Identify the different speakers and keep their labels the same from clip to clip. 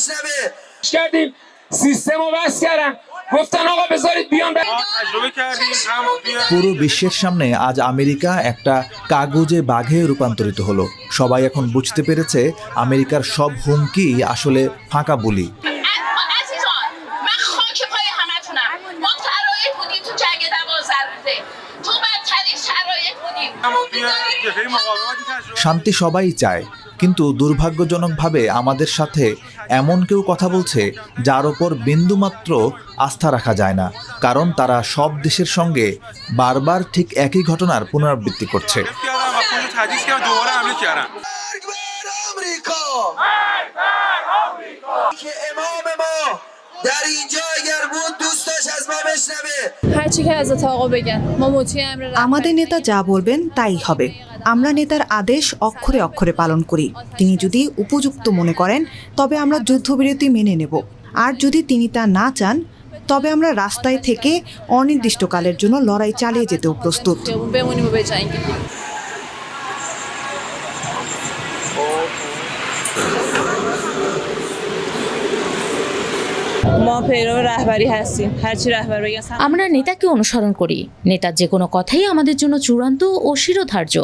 Speaker 1: بشنوه
Speaker 2: کردیم سیستم رو بس کردن گفتن آقا بذارید بیان
Speaker 3: পুরো বিশ্বের সামনে আজ আমেরিকা একটা কাগজে বাঘে রূপান্তরিত হলো। সবাই এখন বুঝতে পেরেছে আমেরিকার সব হুমকি আসলে ফাঁকা বুলি।
Speaker 4: عزیزان من خاک پای همتونم ما شرایط بودیم تو جنگ 12 روزه تو بدترین شرایط بودیم
Speaker 3: শান্তি সবাই চায়, কিন্তু দুর্ভাগ্যজনকভাবে আমাদের সাথে এমন কেউ কথা বলছে যার ওপর বিন্দুমাত্র আস্থা রাখা যায় না, কারণ তারা সব দেশের সঙ্গে বারবার ঠিক একই ঘটনার পুনরাবৃত্তি করছে।
Speaker 1: مرگ بر آمریکا که امام ما در اینجا اگر بود دوست داشت از ما بشنوه
Speaker 5: هرچی که حضرت آقا بگن ما مطیع امر
Speaker 6: আমাদের নেতা যা বলবেন তাই হবে। আমরা নেতার আদেশ অক্ষরে অক্ষরে পালন করি। তিনি যদি উপযুক্ত মনে করেন তবে আমরা যুদ্ধবিরতি মেনে নেব, আর যদি তিনি তা না চান তবে আমরা রাস্তায় থেকে অনির্দিষ্টকালের জন্য লড়াই চালিয়ে যেতেও প্রস্তুত।
Speaker 5: بمونیم و بجنگیم. ما پیرو رهبری هستیم هرچی رهبر بگن
Speaker 7: আমরা নেতাকে অনুসরণ করি। নেতার যে কোনো কথাই আমাদের জন্য চূড়ান্ত ও শিরোধার্য।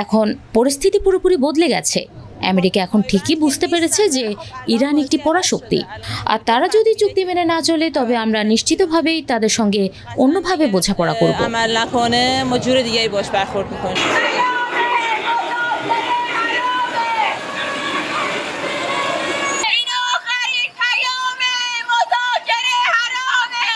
Speaker 7: এখন পরিস্থিতি পুরোপুরি বদলে গেছে। আমেরিকা এখন ঠিকই বুঝতে পেরেছে যে ইরান একটি পরাশক্তি, আর তারা যদি চুক্তি মেনে না চলে তবে আমরা নিশ্চিতভাবেই তাদের সঙ্গে অন্যভাবে বোঝাপড়া করব।
Speaker 5: عمل نکنه ما جور دیگه‌ای باش برخورد می‌کنیم.
Speaker 4: این آخرین پیام مذاکره حرامه